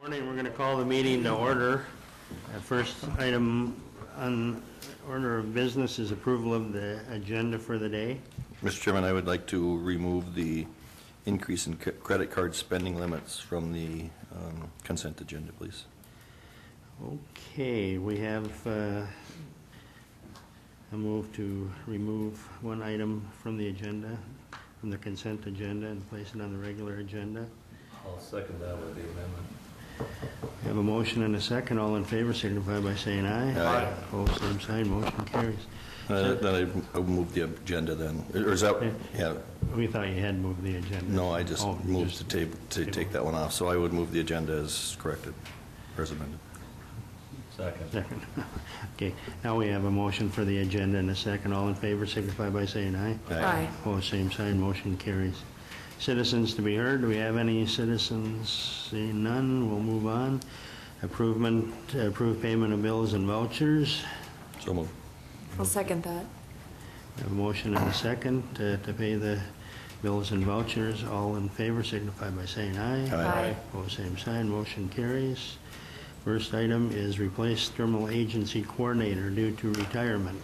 Morning, we're going to call the meeting to order. First item on order of business is approval of the agenda for the day. Mr. Chairman, I would like to remove the increase in credit card spending limits from the consent agenda, please. Okay, we have a move to remove one item from the agenda, from the consent agenda, and place it on the regular agenda. I'll second that with the amendment. We have a motion and a second. All in favor signify by saying aye. Aye. Opposed, same sign. Motion carries. Then I move the agenda then, or is that, yeah, We thought you had moved the agenda. no, I just moved to table, to take that one off, so I would move the agenda as corrected, or as amended. Second. Okay, now we have a motion for the agenda and a second. All in favor signify by saying aye. Aye. Opposed, same sign. Motion carries. Citizens to be heard. Do we have any citizens? Seeing none, we'll move on. Approve payment of bills and vouchers. So move. I'll second that. We have a motion and a second to pay the bills and vouchers. All in favor signify by saying aye. Aye. Opposed, same sign. Motion carries. First item is replace thermal agency coordinator due to retirement.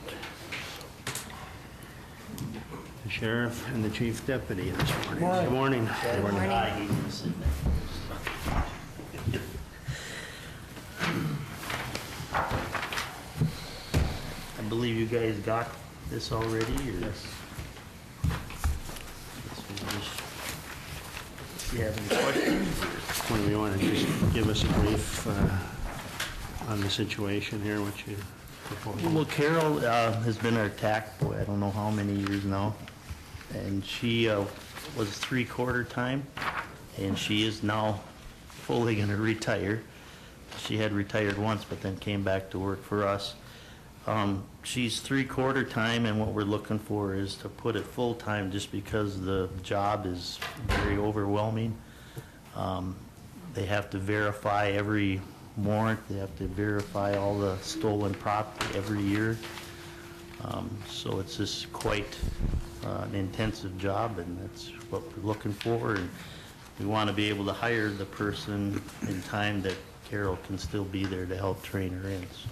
The sheriff and the chief deputy this morning. Good morning. Good morning. I believe you guys got this already, or? Yes. Do you have any questions? When we want to just give us a brief on the situation here, what you propose. Well, Carol has been our TAC boy, I don't know how many years now, and she was 3/4 time, and she is now fully going to retire. She had retired once, but then came back to work for us. She's 3/4 time, and what we're looking for is to put it full-time, just because the job is very overwhelming. They have to verify every warrant, they have to verify all the stolen property every year. So it's just quite an intensive job, and that's what we're looking for. And we want to be able to hire the person in time that Carol can still be there to help train her in. So.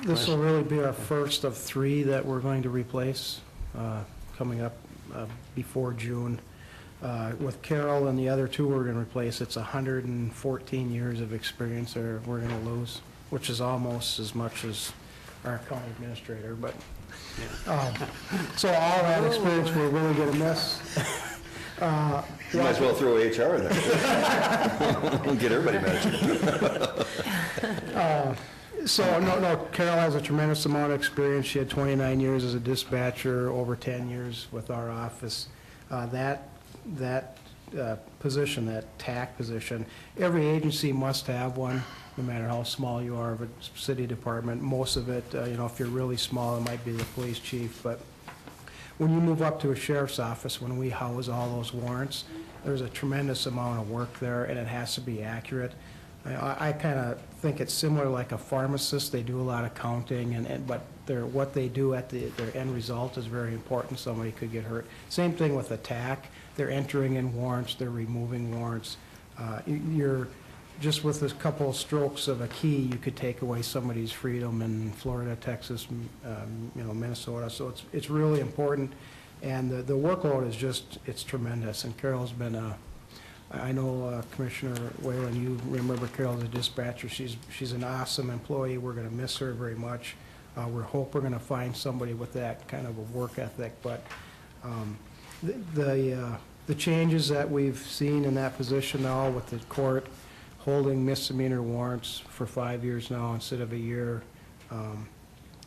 This will really be our first of 3 that we're going to replace coming up before June. With Carol and the other 2 we're going to replace, it's 114 years of experience that we're going to lose, which is almost as much as our county administrator. But so all that experience we're really going to miss. You might as well throw HR in there. Get everybody mad. So, no, Carol has a tremendous amount of experience. She had 29 years as a dispatcher, over 10 years with our office. That position, that TAC position, every agency must have one, no matter how small you are of a city department. Most of it, if you're really small, it might be the police chief. But when you move up to a sheriff's office, when we house all those warrants, there's a tremendous amount of work there, and it has to be accurate. I kind of think it's similar like a pharmacist. They do a lot of counting, but what they do at their end result is very important. Somebody could get hurt. Same thing with a TAC. They're entering in warrants. They're removing warrants. You're just with a couple of strokes of a key, you could take away somebody's freedom in Florida, Texas, Minnesota. So it's really important, and the workload is it's tremendous. And Carol's been I know Commissioner Whalen, you remember Carol as a dispatcher. She's an awesome employee. We're going to miss her very much. We hope we're going to find somebody with that kind of a work ethic. But the changes that we've seen in that position now, with the court holding misdemeanor warrants for 5 years now instead of a year,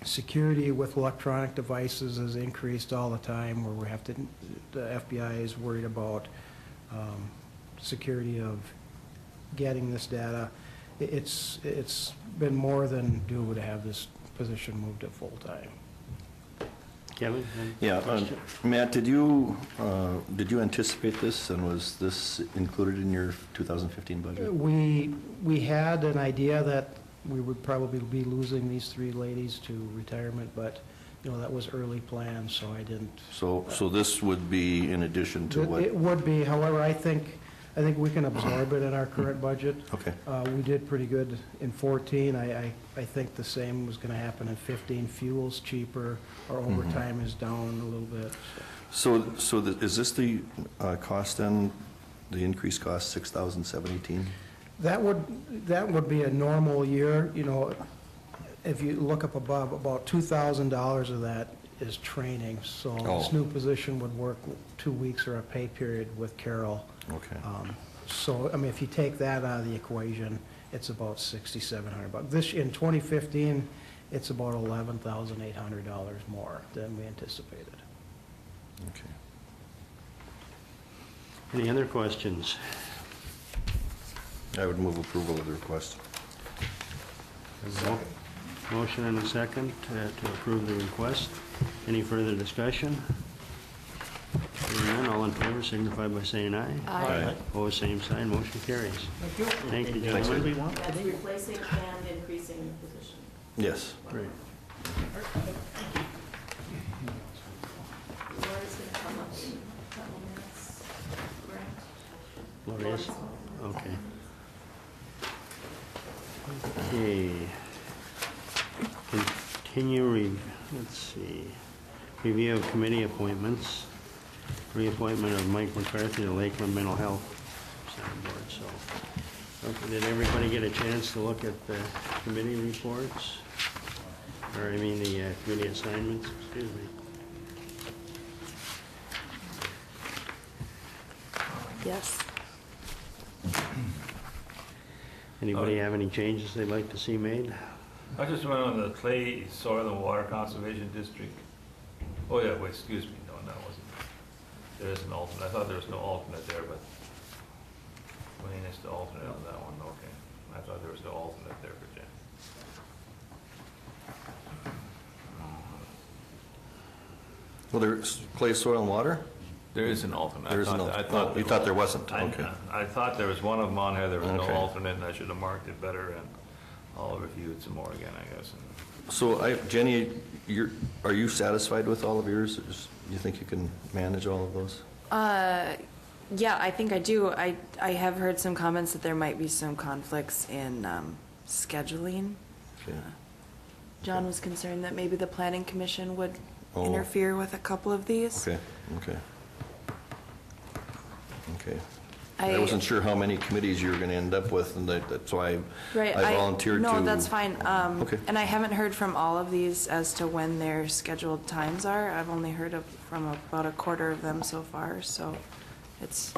security with electronic devices has increased all the time, where the FBI is worried about security of getting this data. It's been more than due to have this position moved to full-time. Kevin? Yeah, Matt, did you anticipate this, and was this included in your 2015 budget? We had an idea that we would probably be losing these 3 ladies to retirement, but that was early plans, so I didn't. So this would be in addition to what? It would be. However, I think I think we can absorb it in our current budget. Okay. We did pretty good in 14. I think the same was going to happen in 15. Fuel's cheaper, our overtime is down a little bit. Is this the cost then, the increased cost, 6,718? That would be a normal year, you know, if you look up above, about $2,000 of that is training. So this Oh. new position would work 2 weeks or a pay period with Carol. Okay. So, I mean, if you take that out of the equation, it's about $6,700. This, in 2015, it's about $11,800 more than we anticipated. Okay. Any other questions? I would move approval of the request. Motion and a second to approve the request. Any further discussion? Hearing none, all in favor signify by saying aye. Aye. Opposed, same sign, motion carries. Thank you. Thank you, What do gentlemen. we want? That's replacing and increasing the position. Yes. Great. Laura's gonna come up in a couple minutes. Grant? Glorious? Okay. Okay. Let's see. Review of committee appointments. Reappointment of Mike McCarthy to Lakeland Mental Health Center Board, so. Okay, did everybody get a chance to look at the committee reports? Or, I mean, the committee assignments, excuse me. Yes. Anybody have any changes they'd like to see made? I just went on the Clay Soil and Water Conservation District. Oh, yeah, wait, excuse me, no, that wasn't. There is an alternate, I thought there was no alternate there, but Wayne is the alternate on that one, okay. I thought there was no alternate there for Jen. Well, there's clay, soil, and water? There is an alternate. There is an alternate. Oh, you thought there wasn't, okay. I thought there was one of them on here, there was no Okay. alternate, and I should have marked it better, and I'll review it some more again, I guess. So Jenny, are you satisfied with all of yours? You think you can manage all of those? Yeah, I think I do. I have heard some comments that there might be some conflicts in scheduling. Okay. John was concerned that maybe the planning commission would Oh. interfere with a couple of these. Okay. I wasn't sure how many committees you were going to end up with, and that's why Right, I volunteered to. No, that's fine. Okay. And I haven't heard from all of these as to when their scheduled times are. I've only heard from about a quarter of them so far, so it's,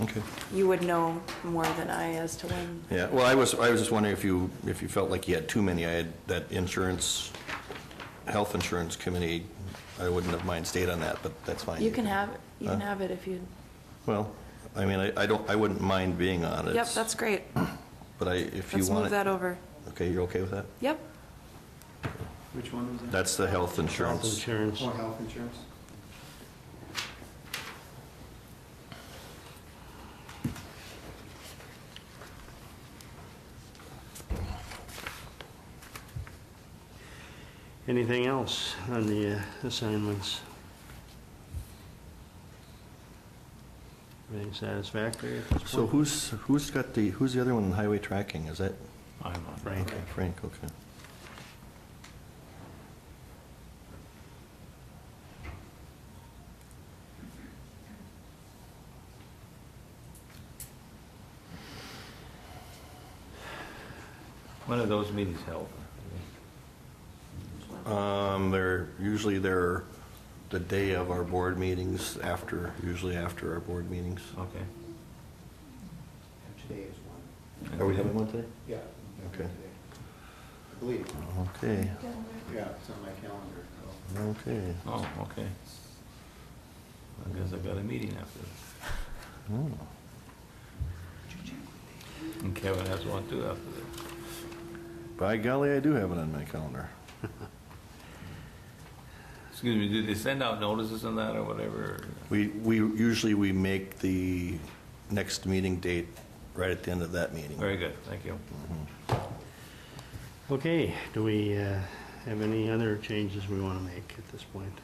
Okay. you would know more than I as to when. Yeah, well, I was just wondering if you felt like you had too many. I had that health insurance committee, I wouldn't have mind stayed on that, but that's fine. You can have it if you, Well, I mean, I wouldn't mind being on it. yep, that's great. But if you Let's want move it. that over. Okay, you're okay with that? Yep. Which one was that? That's the health Health insurance. insurance. Oh, health insurance? Anything else on the assignments? Everything satisfactory at this point? So who's the other one in highway tracking? Is that I'm on. Frank. Frank? Okay. When are those meetings held? Usually they're the day of our board meetings, usually after our board meetings. Okay. And today is one. Are we having one today? Yeah. Okay. I believe. Okay, Yeah, it's on my calendar. okay. Oh, okay. I guess I've got a meeting after this. Oh. And Kevin has one too after this. By golly, I do have it on my calendar. Excuse me, do they send out notices on that or whatever? We usually make the next meeting date right at the end of that meeting. Very good, thank you. Okay, do we have any other changes we want to make at this point?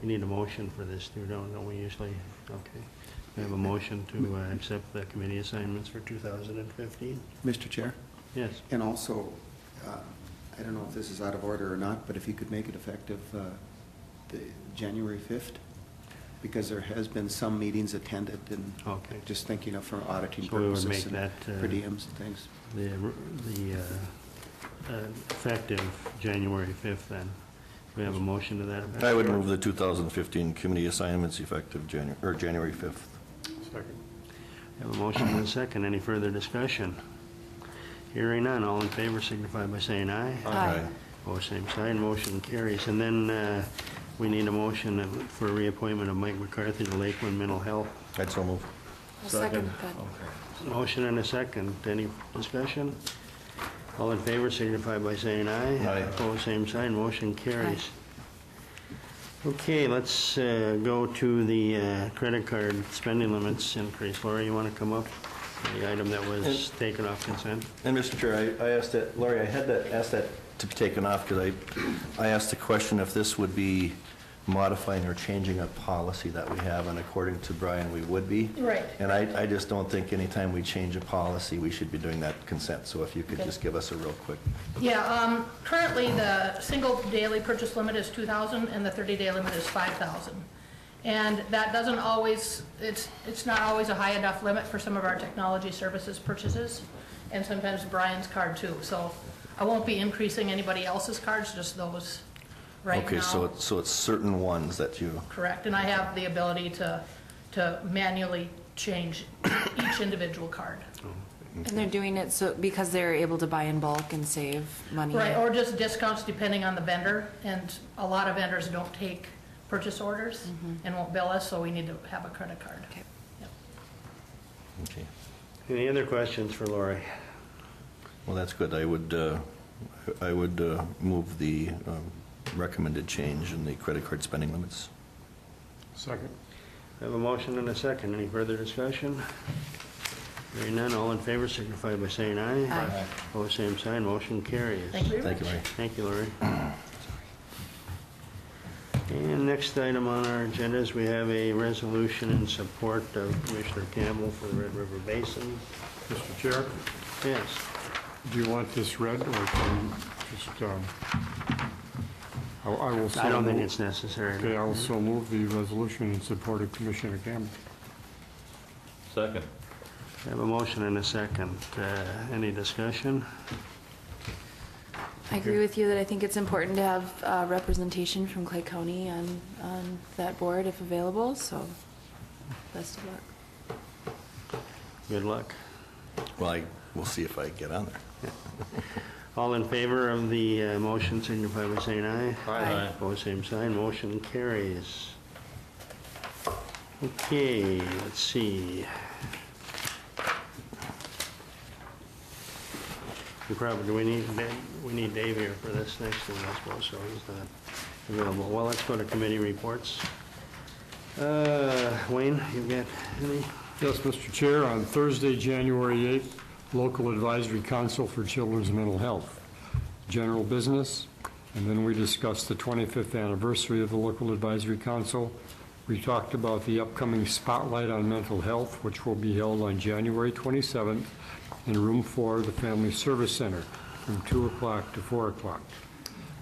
We need a motion for this too, don't we usually? Okay. We have a motion to accept the committee assignments for 2015. Mr. Chair? Yes. And also, I don't know if this is out of order or not, but if you could make it effective the January 5th, because there has been some meetings attended, and Okay. just thinking of for auditing So we would purposes. make and that, per diems and things. The effective January 5th then. We have a motion to that effect? I would move the 2015 committee assignments effective January 5th. Second. We have a motion and a second. Any further discussion? Hearing none, all in favor signify by saying aye. Aye. Opposed, same sign, motion carries. And then we need a motion for reappointment of Mike McCarthy to Lakeland Mental Health. I'd so move. I'll second that. Okay. Motion and a second. Any discussion? All in favor signify by saying aye. Aye. Opposed, same sign, motion carries. Okay, let's go to the credit card spending limits increase. Laura, you want to come up? The item that was taken off consent? And Mr. Chair, I asked that, Laurie, I had to ask that to be taken off because I asked the question if this would be modifying or changing a policy that we have, and according to Brian, we would be. Right. And I just don't think anytime we change a policy, we should be doing that consent. So if you could Okay. just give us a real quick. Yeah, currently, the single daily purchase limit is 2,000 and the 30-day limit is 5,000. And that doesn't always, it's not always a high enough limit for some of our technology services purchases, and sometimes Brian's card too. So I won't be increasing anybody else's cards, just those right now. Okay, so it's certain ones that you, Correct, and I have the ability to manually change each individual card. And they're doing it so, because they're able to buy in bulk and save money. Right, or just discounts depending on the vendor, and a lot of vendors don't take purchase orders and won't bill us, so we need to have a credit card. Okay. Yep. okay. Any other questions for Lori? Well, that's good. I would move the recommended change in the credit card spending limits. Second. I have a motion and a second. Any further discussion? Hearing none, all in favor signify by saying aye. Aye. Opposed, same sign, motion carries. Thank you very Thank much. you, Larry. Thank you, Lori. And next item on our agenda is we have a resolution in support of Commissioner Campbell for the Red River Basin. Mr. Chair, Yes. do you want this read, or can you just, I will so I don't think move- it's necessary. Okay, I will so move the resolution in support of Commissioner Campbell. Second. I have a motion and a second. Any discussion? I agree with you that I think it's important to have representation from Clay County on that board if available, so best of luck. Good luck. Well, we'll see if I get on there. All in favor of the motion signify by saying aye. Aye. Opposed, same sign, motion carries. Okay, let's see. We need Dave here for this next one, I suppose, so he's not available. Well, let's go to committee reports. Wayne, you've got any? Yes, Mr. Chair, on Thursday, January 8th, Local Advisory Council for Children's Mental Health, general business, and then we discussed the 25th anniversary of the Local Advisory Council. We talked about the upcoming Spotlight on Mental Health, which will be held on January 27th in Room 4 of the Family Service Center from 2 o'clock to 4 o'clock.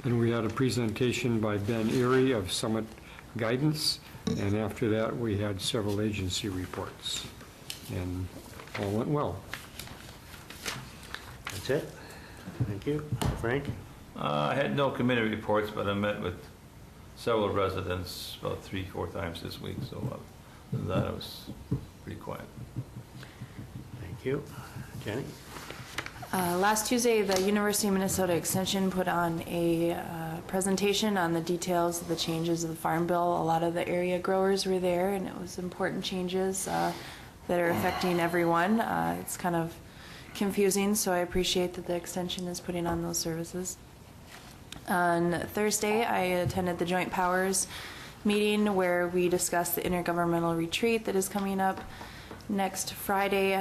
Then we had a presentation by Ben Erie of Summit Guidance, and after that, we had several agency reports, and all went well. That's it? Thank you. Frank? I had no committee reports, but I met with several residents about 3-4 times this week, so other than that, it was pretty quiet. Thank you. Jenny? Last Tuesday, the University of Minnesota Extension put on a presentation on the details of the changes of the Farm Bill. A lot of the area growers were there, and it was important changes that are affecting everyone. It's kind of confusing, so I appreciate that the Extension is putting on those services. On Thursday, I attended the Joint Powers meeting where we discussed the intergovernmental retreat that is coming up next Friday.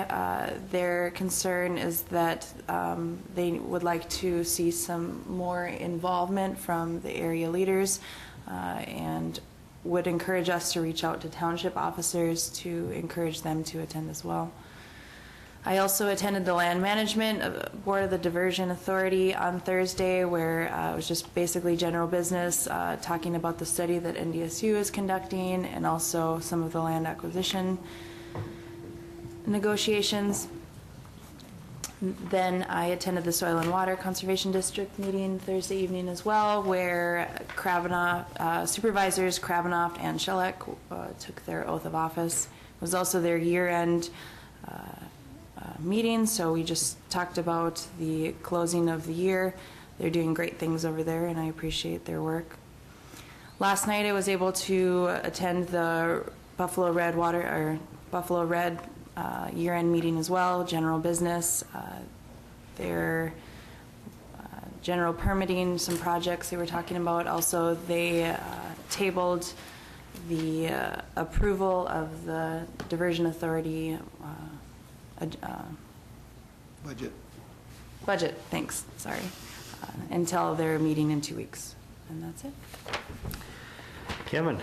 Their concern is that they would like to see some more involvement from the area leaders and would encourage us to reach out to township officers to encourage them to attend as well. I also attended the Land Management Board of the Diversion Authority on Thursday, where it was just basically general business, talking about the study that NDSU is conducting and also some of the land acquisition negotiations. Then I attended the Soil and Water Conservation District meeting Thursday evening as well, where Supervisors Kravinoff and Shellek took their oath of office. It was also their year-end meeting, so we just talked about the closing of the year. They're doing great things over there, and I appreciate their work. Last night I was able to attend the Buffalo Red year-end meeting as well, general business. Their general permitting, some projects they were talking about. Also, they tabled the approval of the Diversion Authority budget, thanks, sorry, until their meeting in 2 weeks. And that's it. Kevin?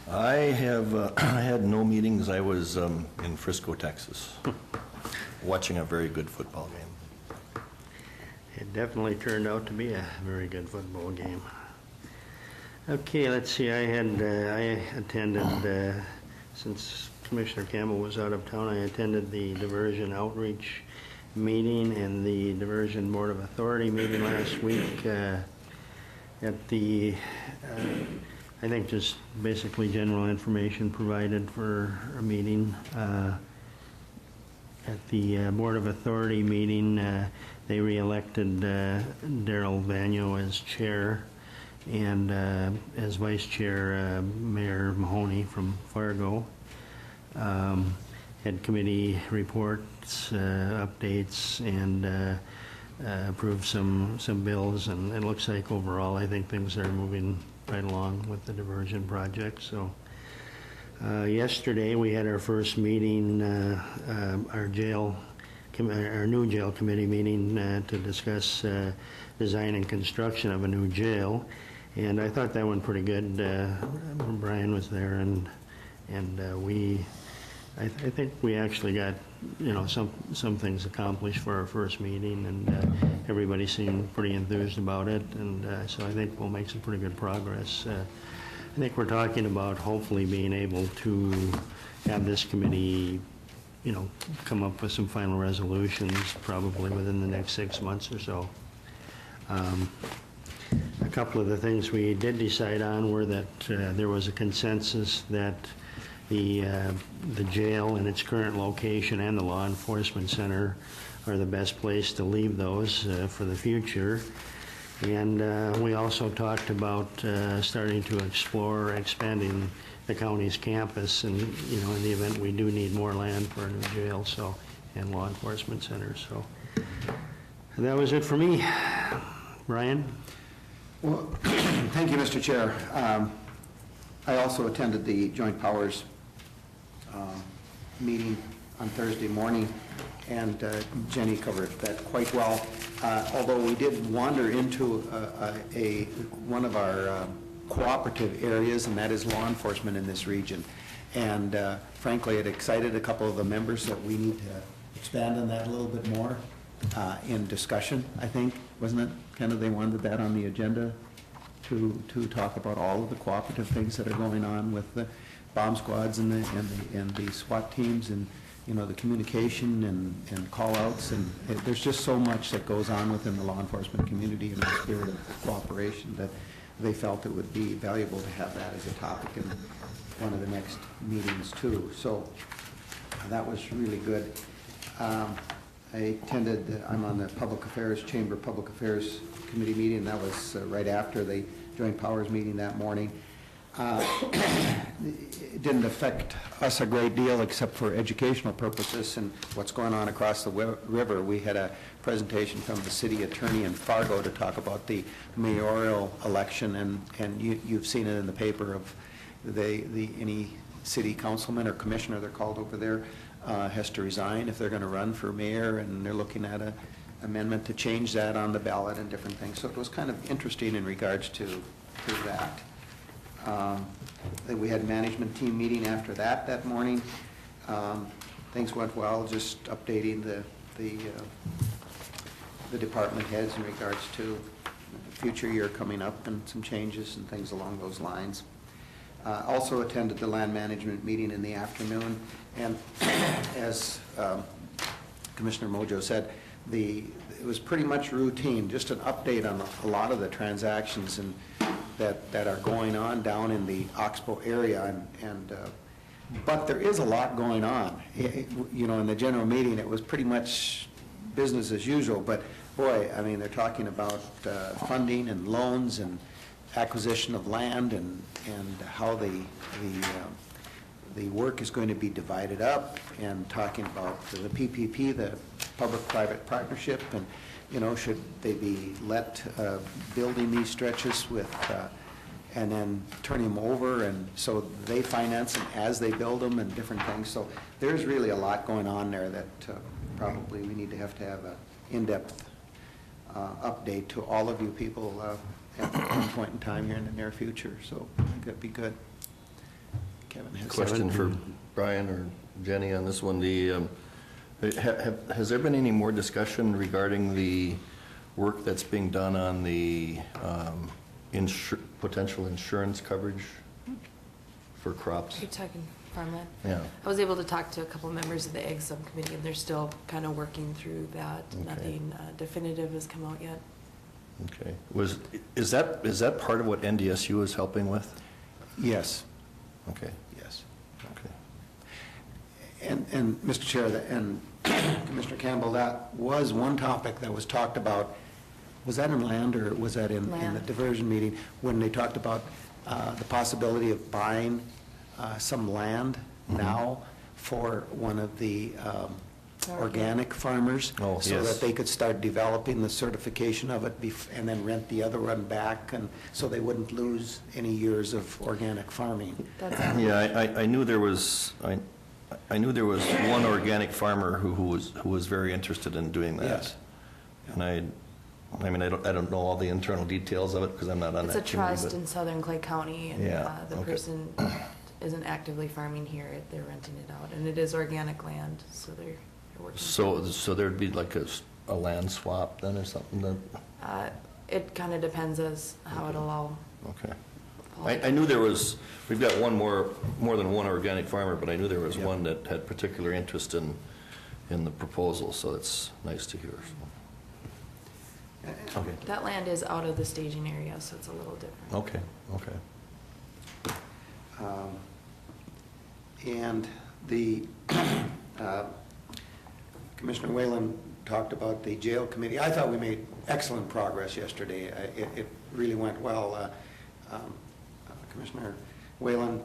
I have, I had no meetings. I was in Frisco, Texas, watching a very good football game. It definitely turned out to be a very good football game. Okay, let's see, I attended, since Commissioner Campbell was out of town, I attended the Diversion Outreach meeting and the Diversion Board of Authority meeting last week at the, I think just basically general information provided for a meeting. At the Board of Authority meeting, they re-elected Darrell Vanyo as chair, and as vice chair, Mayor Mahoney from Fargo. Had committee reports, updates, and approved some bills, and it looks like overall I think things are moving right along with the diversion project. So yesterday we had our first meeting, our new jail committee meeting to discuss design and construction of a new jail, and I thought that went pretty good. Brian was there, and I think we actually got, some things accomplished for our first meeting, and everybody seemed pretty enthused about it, and so I think we'll make some pretty good progress. I think we're talking about hopefully being able to have this committee, come up with some final resolutions probably within the next 6 months or so. A couple of the things we did decide on were that there was a consensus that the jail in its current location and the law enforcement center are the best place to leave those for the future. And we also talked about starting to explore expanding the county's campus, and in the event we do need more land for a new jail, and law enforcement center. So that was it for me. Brian? Well, thank you, Mr. Chair. I also attended the Joint Powers meeting on Thursday morning, and Jenny covered that quite well. Although we did wander into one of our cooperative areas, and that is law enforcement in this region. And frankly, it excited a couple of the members that we need to expand on that a little bit more in discussion, I think. Wasn't it kind of they wanted that on the agenda to talk about all of the cooperative things that are going on with the bomb squads and the SWAT teams, and the communication and call-outs, and there's just so much that goes on within the law enforcement community in the spirit of cooperation that they felt it would be valuable to have that as a topic in one of the next meetings too. So that was really good. I attended, I'm on the Chamber Public Affairs Committee meeting. That was right after the Joint Powers meeting that morning. It didn't affect us a great deal except for educational purposes and what's going on across the river. We had a presentation from the city attorney in Fargo to talk about the mayoral election, and you've seen it in the paper of any city councilman or commissioner, they're called over there, has to resign if they're going to run for mayor, and they're looking at an amendment to change that on the ballot and different things. So it was kind of interesting in regards to that. Then we had a management team meeting after that morning. Things went well, just updating the department heads in regards to the future year coming up and some changes and things along those lines. Also attended the land management meeting in the afternoon, and as Commissioner Mojo said, it was pretty much routine, just an update on a lot of the transactions and that are going on down in the Oxbow area, but there is a lot going on. You know, in the general meeting, it was pretty much business as usual, but boy, I mean, they're talking about funding and loans and acquisition of land and how the work is going to be divided up, and talking about the PPP, the public-private partnership, and, you know, should they be let building these stretches with, and then turning them over, and so they finance them as they build them and different things. So there's really a lot going on there that probably we need to have an in-depth update to all of you people at one point in time here in the near future. So I think that'd be good. Kevin has Question for Brian or Jenny on this one. Has there been any more discussion regarding the work that's being done on the potential insurance coverage for crops? You're talking farmland? Yeah. I was able to talk to a couple of members of the Ag Subcommittee, and they're still kind of working through that. Okay. Nothing definitive has come out yet. Okay. Is that part of what NDSU is helping with? Yes. Okay. Yes. Okay. And Mr. Chair, and Commissioner Campbell, that was one topic that was talked about. Was that in land, or was that in the Land. diversion meeting, when they talked about the possibility of buying some land now for one of the organic farmers? Oh, so yes. that they could start developing the certification of it and then rent the other one back, and so they wouldn't lose any years of organic farming. That's Yeah, I knew there was, I knew there was one organic farmer who was very interested in doing that. Yes. And I mean, I don't know all the internal details of it because I'm not on It's that a committee. trust in Southern Clay County, and Yeah, the okay. person isn't actively farming here. They're renting it out, and it is organic land, so they're working. So there'd be like a land swap then or something then? It kind of depends as how it'll all. Okay. I knew there was, we've got more than one organic farmer, but I knew there was Yep. one that had particular interest in the proposal, so that's nice to hear. Okay. That land is out of the staging area, so it's a little different. Okay, okay. And the Commissioner Whalen talked about the jail committee. I thought we made excellent progress yesterday. It really went well. Commissioner Whalen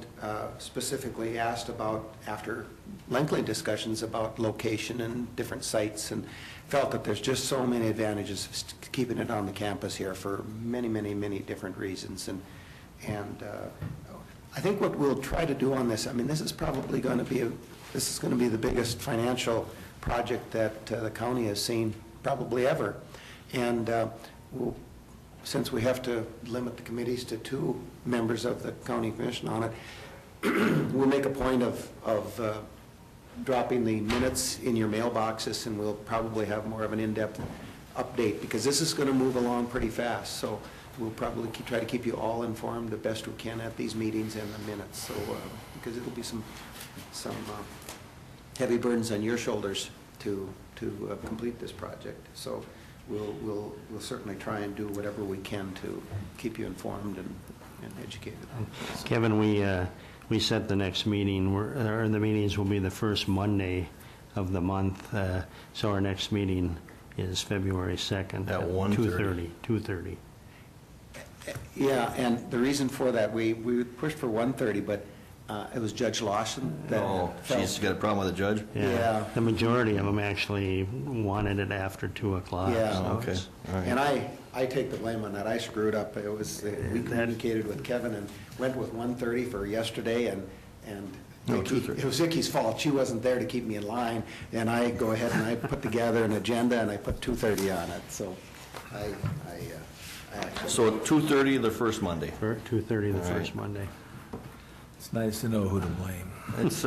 specifically asked about, after lengthy discussions about location and different sites, and felt that there's just so many advantages to keeping it on the campus here for many, many, many different reasons. And I think what we'll try to do on this, I mean, this is probably going to be the biggest financial project that the county has seen probably ever. And since we have to limit the committees to 2 members of the county commission on it, we'll make a point of dropping the minutes in your mailboxes, and we'll probably have more of an in-depth update, because this is going to move along pretty fast. So we'll probably try to keep you all informed the best we can at these meetings and the minutes. So because it'll be some heavy burdens on your shoulders to complete this project. So we'll certainly try and do whatever we can to keep you informed and educated. Kevin, we set the next meeting, or the meetings will be the first Monday of the month, so our next meeting is February 2nd. At 1:30. 2:30. Yeah, and the reason for that, we pushed for 1:30, but it was Judge Lawson that Oh, felt. she's got a problem with the judge? Yeah. The majority of them actually wanted it after 2 o'clock. Yeah. so Okay, it's- all right. And I take the blame on that. I screwed up. It was, we communicated with Kevin and went with 1:30 for yesterday, and No, Vicki- 2:30. it was Vicki's fault. She wasn't there to keep me in line, and I go ahead and I put together an agenda, and I put 2:30 on it. So I So 2:30 the first Monday. For 2:30 the All right. first Monday. It's nice to know who to blame. It's,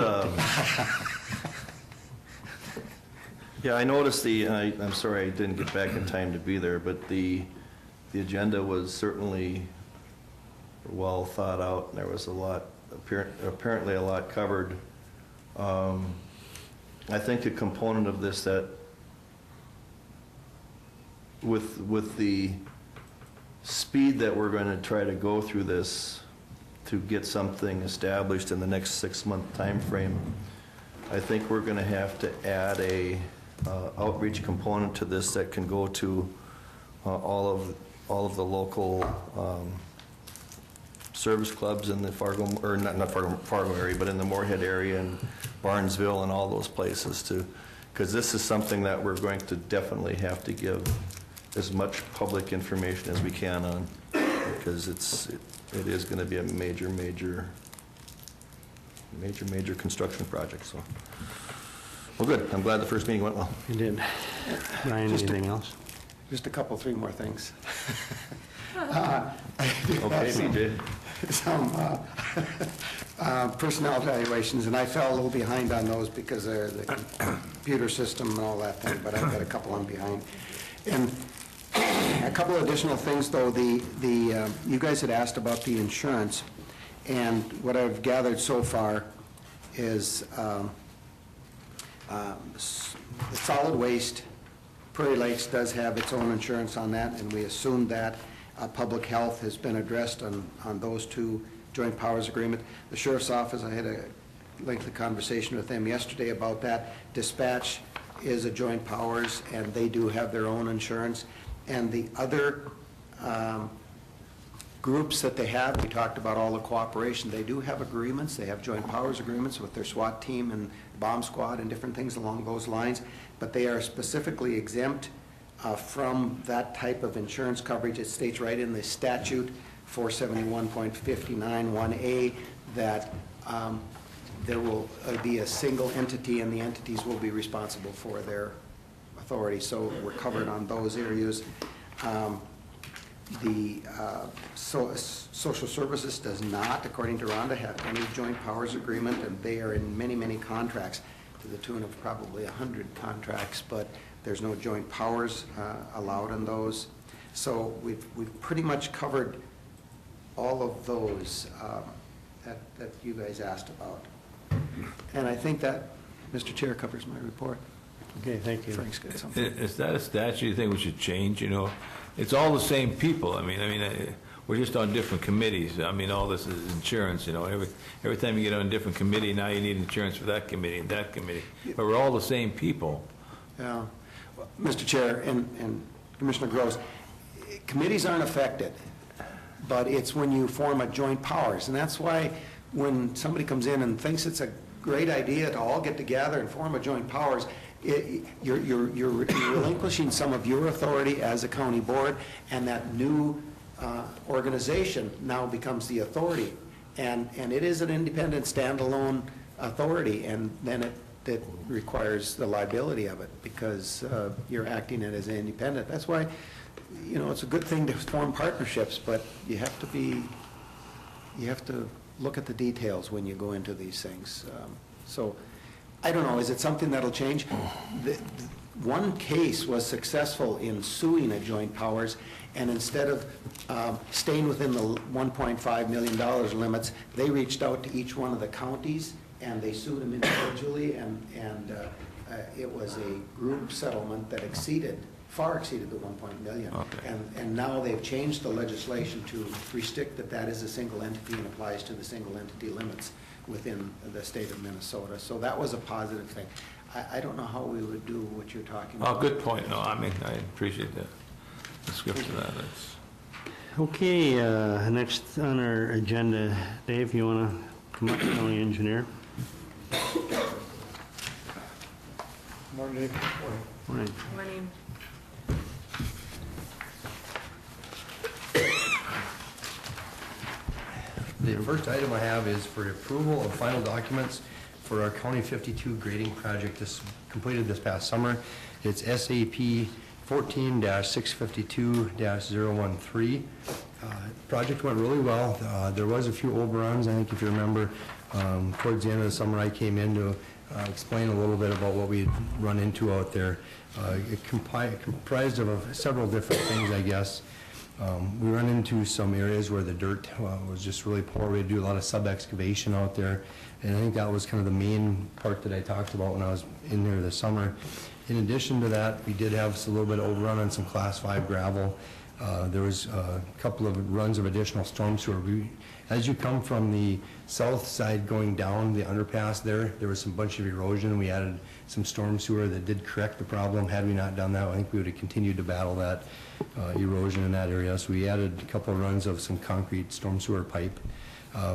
yeah, I noticed I'm sorry I didn't get back in time to be there, but the agenda was certainly well thought out, and there was a lot, apparently a lot covered. I think a component of this that with the speed that we're going to try to go through this to get something established in the next 6-month time frame, I think we're going to have to add a outreach component to this that can go to all of the local service clubs in the Fargo, or not Fargo area, but in the Moorhead area and Barnesville and all those places too, because this is something that we're going to definitely have to give as much public information as we can on, because it is going to be a major construction project, so. Well, good. I'm glad the first meeting went well. You did. Brian, anything else? Just a couple, 3 more things. Okay, BJ. Some personnel evaluations, and I fell a little behind on those because of the computer system and all that thing, but I've got a couple on behind. And a couple additional things, though. You guys had asked about the insurance, and what I've gathered so far is solid waste, Prairie Lakes does have its own insurance on that, and we assumed that. Public health has been addressed on those 2 joint powers agreement. The sheriff's office, I had a lengthy conversation with them yesterday about that. Dispatch is a joint powers, and they do have their own insurance. And the other groups that they have, we talked about all the cooperation, they do have agreements. They have joint powers agreements with their SWAT team and bomb squad and different things along those lines, but they are specifically exempt from that type of insurance coverage. It states right in the statute, 471.591A, that there will be a single entity, and the entities will be responsible for their authority. So we're covered on those areas. The social services does not, according to Rhonda, have any joint powers agreement, and they are in many contracts to the tune of probably 100 contracts, but there's no joint powers allowed in those. So we've pretty much covered all of those that you guys asked about. And I think that, Mr. Chair, covers my report. Okay, thank you. Frank's got something. Is that a statute you think we should change, you know? It's all the same people. I mean, we're just on different committees. I mean, all this is insurance, you know. Every time you get on a different committee, now you need insurance for that committee and that committee. But we're all the same people. Yeah. Well, Mr. Chair and Commissioner Gross, committees aren't affected, but it's when you form a joint powers. And that's why when somebody comes in and thinks it's a great idea to all get together and form a joint powers, you're relinquishing some of your authority as a county board, and that new organization now becomes the authority. And it is an independent, standalone authority, and then it requires the liability of it because you're acting it as an independent. That's why, you know, it's a good thing to form partnerships, but you have to look at the details when you go into these things. So I don't know, is it something that'll change? One case was successful in suing a joint powers, and instead of staying within the $1.5 million limits, they reached out to each one of the counties, and they sued them individually, and it was a group settlement that far exceeded the $1 million. Okay. And now they've changed the legislation to restrict that is a single entity and applies to the single entity limits within the state of Minnesota. So that was a positive thing. I don't know how we would do what you're talking about. Oh, good point. No, I mean, I appreciate the description of that. Okay, next on our agenda, Dave, you want to come up, county engineer? Morning. Morning. Morning. The first item I have is for approval of final documents for our County 52 grading project completed this past summer. It's SAP 14-652-013. Project went really well. There was a few overruns, I think if you remember, towards the end of the summer I came in to explain a little bit about what we'd run into out there. It comprised of several different things, I guess. We run into some areas where the dirt was just really poor. We had to do a lot of sub-excavation out there, and I think that was kind of the main part that I talked about when I was in there this summer. In addition to that, we did have a little bit of overrun on some Class 5 gravel. There was a couple of runs of additional storm sewer. As you come from the south side going down the underpass there was some bunch of erosion. We added some storm sewer that did correct the problem. Had we not done that, I think we would have continued to battle that erosion in that area. So we added a couple of runs of some concrete storm sewer pipe.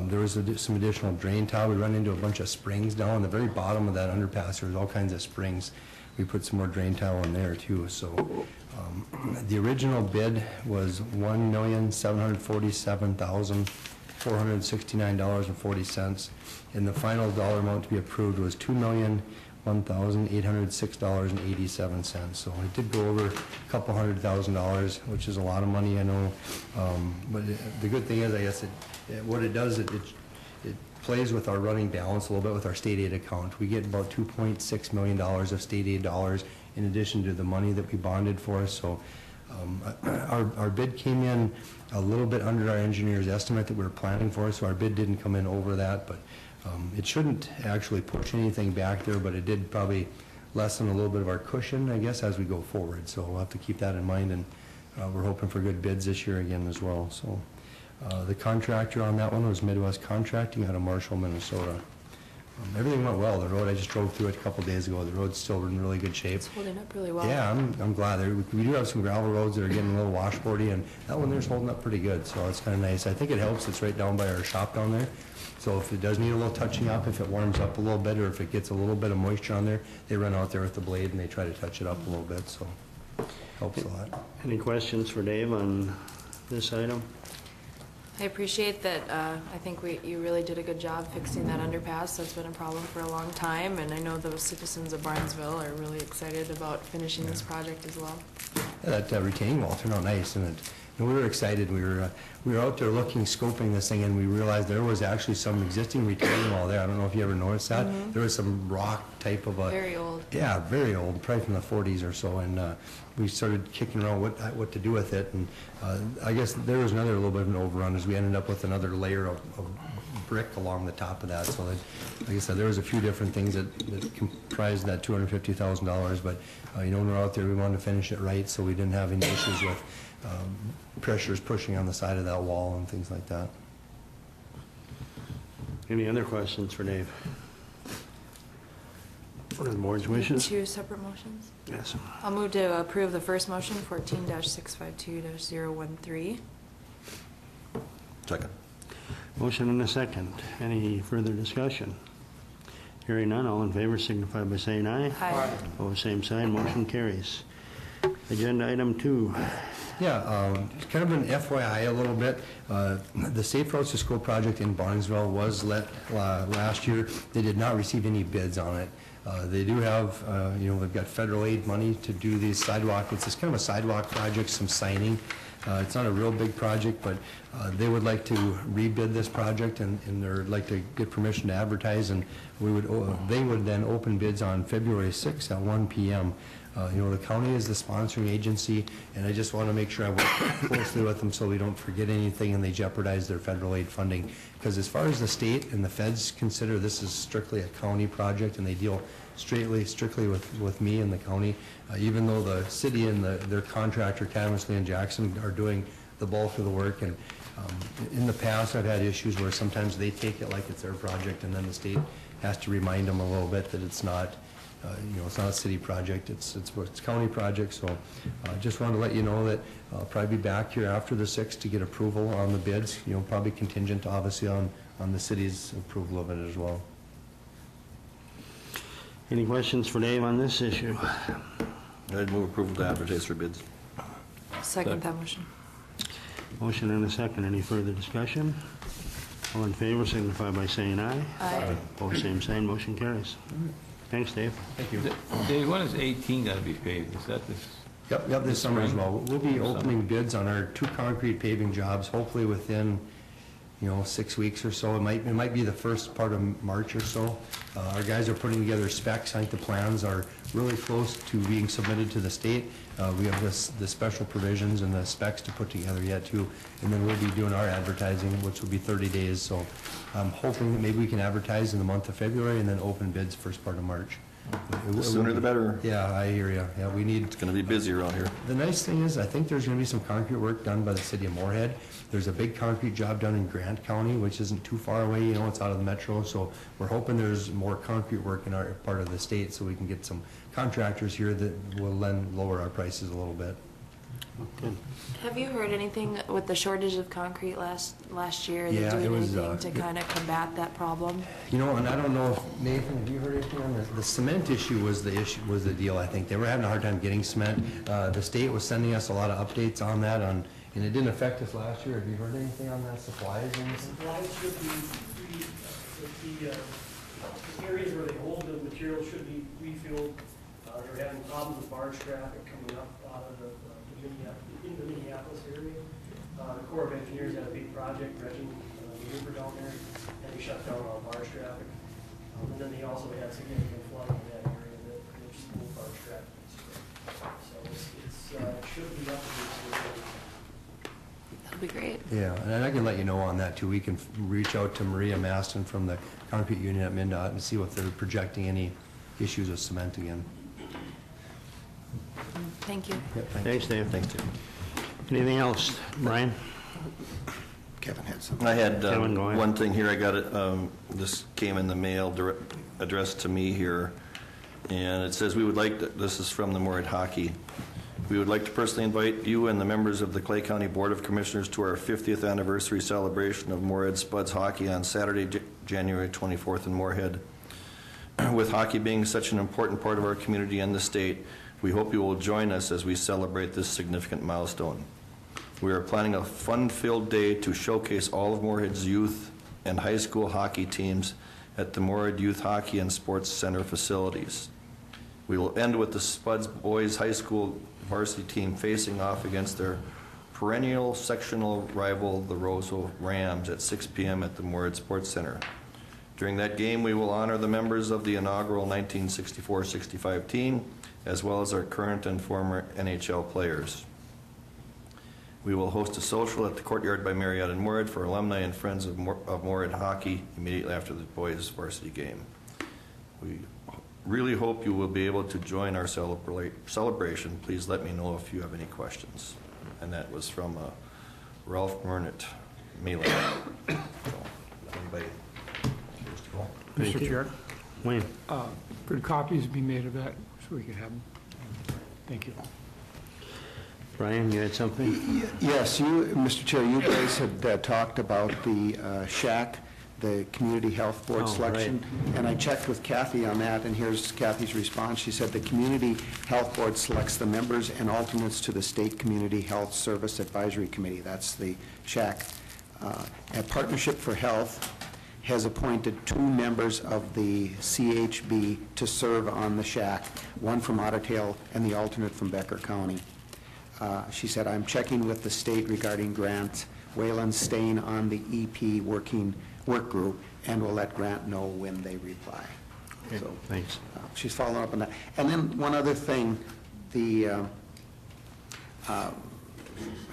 There was some additional drain tile. We run into a bunch of springs down the very bottom of that underpass. There was all kinds of springs. We put some more drain tile in there too. So the original bid was $1,747,469.40, and the final dollar amount to be approved was $2,001,806.87. So it did go over a couple $100,000, which is a lot of money, I know. But the good thing is, I guess, what it does, it plays with our running balance a little bit with our state aid account. We get about $2.6 million of state aid dollars in addition to the money that we bonded for. So our bid came in a little bit under our engineer's estimate that we were planning for, so our bid didn't come in over that, but it shouldn't actually push anything back there, but it did probably lessen a little bit of our cushion, I guess, as we go forward. So we'll have to keep that in mind, and we're hoping for good bids this year again as well. So the contractor on that one was Midwest Contracting out of Marshall, Minnesota. Everything went well. The road, I just drove through it a couple days ago. The road's still in really good shape. It's holding up really well. Yeah, I'm glad. We do have some gravel roads that are getting a little washboardy, and that one there's holding up pretty good, so it's kind of nice. I think it helps. It's right down by our shop down there. So if it does need a little touching up, if it warms up a little bit, or if it gets a little bit of moisture on there, they run out there with the blade and they try to touch it up a little bit, so helps a lot. Any questions for Dave on this item? I appreciate that. I think you really did a good job fixing that underpass. That's been a problem for a long time, and I know the citizens of Barnesville are really excited about finishing this project as well. Yeah, that retaining wall turned out nice, and we were excited. We were out there looking, scoping this thing, and we realized there was actually some existing retaining wall there. I don't know if you ever noticed that. Mm-hmm. There was some rock type of a... Very old. Yeah, very old, probably from the 40s or so, and we started kicking around what to do with it, and I guess there was another little bit of an overrun as we ended up with another layer of brick along the top of that. So that, like I said, there was a few different things that comprised that $250,000, but when we're out there, we wanted to finish it right, so we didn't have any issues with pressures pushing on the side of that wall and things like that. Any other questions for Dave? What are the board's wishes? Two separate motions? Yes. I'll move to approve the first motion, 14-652-013. Second. Motion and a second. Any further discussion? Hearing none, all in favor signify by saying aye. Aye. Opposed, same sign, motion carries. Agenda item 2. Yeah, kind of an FYI a little bit. The Safe Routes to School project in Barnesville was let last year. They did not receive any bids on it. They do have, they've got federal aid money to do these sidewalk. It's just kind of a sidewalk project, some signing. It's not a real big project, but they would like to rebid this project, and they'd like to get permission to advertise, and they would then open bids on February 6th at 1 p.m. The county is the sponsoring agency, and I just want to make sure I work closely with them so we don't forget anything and they jeopardize their federal aid funding. Because as far as the state and the feds consider this is strictly a county project, and they deal strictly with me and the county, even though the city and their contractor, Tamasley and Jackson, are doing the bulk of the work. And in the past, I've had issues where sometimes they take it like it's their project, and then the state has to remind them a little bit that it's not. It's not a city project, it's a county project, so just wanted to let you know that I'll probably be back here after the 6th to get approval on the bids, probably contingent, obviously, on the city's approval of it as well. Any questions for Dave on this issue? I'd move approval to advertise for bids. Second that motion. Motion and a second. Any further discussion? All in favor signify by saying aye. Aye. Opposed, same sign, motion carries. Thanks, Dave. Thank you. Dave, when is 18 going to be paved? Is that this Yep, this summer as well. We'll be opening bids on our 2 concrete paving jobs, hopefully within, 6 weeks or so. It might be the first part of March or so. Our guys are putting together specs. I think the plans are really close to being submitted to the state. We have the special provisions and the specs to put together yet too. And then we'll be doing our advertising, which will be 30 days. So I'm hoping that maybe we can advertise in the month of February and then open bids first part of March. The sooner the better. Yeah, I hear you. Yeah, we need. It's going to be busy around here. The nice thing is, I think there's going to be some concrete work done by the city of Moorhead. There's a big concrete job done in Grant County, which isn't too far away, it's out of the metro, so we're hoping there's more concrete work in our part of the state, so we can get some contractors here that will then lower our prices a little bit. Good. Have you heard anything with the shortage of concrete last year? Are they Yeah, it doing was, anything to kind of combat that problem? And I don't know, if Nathan, have you heard anything on the cement issue was the deal, I think. They were having a hard time getting cement. The state was sending us a lot of updates on that, and it didn't affect us last year. Have you heard anything on that, supplies or anything? Supplies should be the areas where they hold the material should be refilled. They're having problems with barge traffic coming up out of in the Minneapolis area. The Corps of Engineers had a big project dredging the river down there, and they shut down all barge traffic. And then they also had significant flooding in that area that just moved barge traffic. So it should be up to this. That'll be great. Yeah, and I can let you know on that too. We can reach out to Maria Maston from the concrete union at MnDOT and see if they're projecting any issues with cement again. Thank you. Yep, Thanks, Dave. Thanks, Dave. Anything else? Brian? Kevin had something. I had Kevin, go ahead. one thing here. I got it. This came in the mail addressed to me here, and it says we would like to, this is from the Moorhead Hockey. We would like to personally invite you and the members of the Clay County Board of Commissioners to our 50th anniversary celebration of Moorhead Spuds Hockey on Saturday, January 24th in Moorhead. With hockey being such an important part of our community and the state, we hope you will join us as we celebrate this significant milestone. We are planning a fun-filled day to showcase all of Moorhead's youth and high school hockey teams at the Moorhead Youth Hockey and Sports Center facilities. We will end with the Spuds Boys High School varsity team facing off against their perennial sectional rival, the Roseville Rams, at 6 p.m. at the Moorhead Sports Center. During that game, we will honor the members of the inaugural 1964-65 team, as well as our current and former NHL players. We will host a social at the Courtyard by Marriott in Moorhead for alumni and friends of Moorhead hockey immediately after the boys' varsity game. We really hope you will be able to join our celebration. Please let me know if you have any questions. And that was from Ralph Murnett mailing. So, anybody cares to go? Thank Mr. you. Chair, Wayne? could copies be made of that so we could have them? Thank you. Brian, you had something? Yes, Mr. Chair, you guys had talked about the shack, the Community Health Board Oh, selection, and I checked with Kathy on that, and here's Kathy's response. She said the Community Health Board selects the members and alternates to the State Community Health Service Advisory Committee. That's the shack. And Partnership for Health has appointed 2 members of the CHB to serve on the shack, one from Otter Tail and the alternate from Becker County. She said, I'm checking with the state regarding grants. Wayland's staying on the EP work group, and we'll let Grant know when they reply. Okay, So, thanks. she's following up on that. And then one other thing, I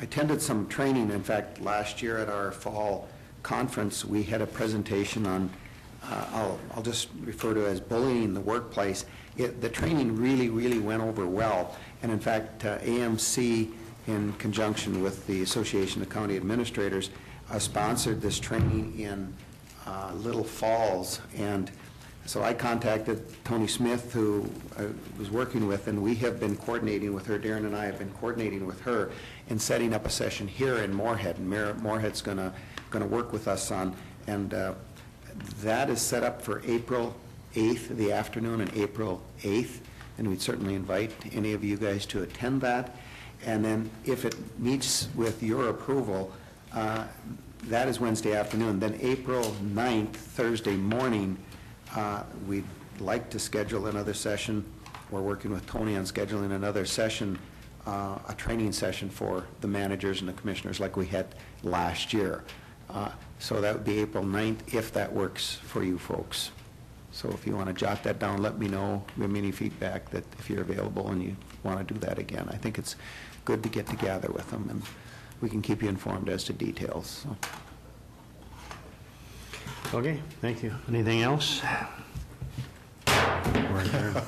attended some training. In fact, last year at our fall conference, we had a presentation on, I'll just refer to it as bullying in the workplace. The training really went over well. And in fact, AMC, in conjunction with the Association of County Administrators, sponsored this training in Little Falls. And so I contacted Tony Smith, who I was working with, and we have been coordinating with her. Darren and I have been coordinating with her in setting up a session here in Moorhead. And Moorhead's going to work with us on, and that is set up for April 8th, the afternoon, and April 8th. And we'd certainly invite any of you guys to attend that. And then if it meets with your approval, that is Wednesday afternoon. Then April 9th, Thursday morning, we'd like to schedule another session. We're working with Tony on scheduling another session a training session for the managers and the commissioners like we had last year. So that would be April 9th, if that works for you folks. So if you want to jot that down, let me know, give me any feedback that if you're available and you want to do that again. I think it's good to get together with them, and we can keep you informed as to details. So. Okay, thank you. Anything else? We're adjourned.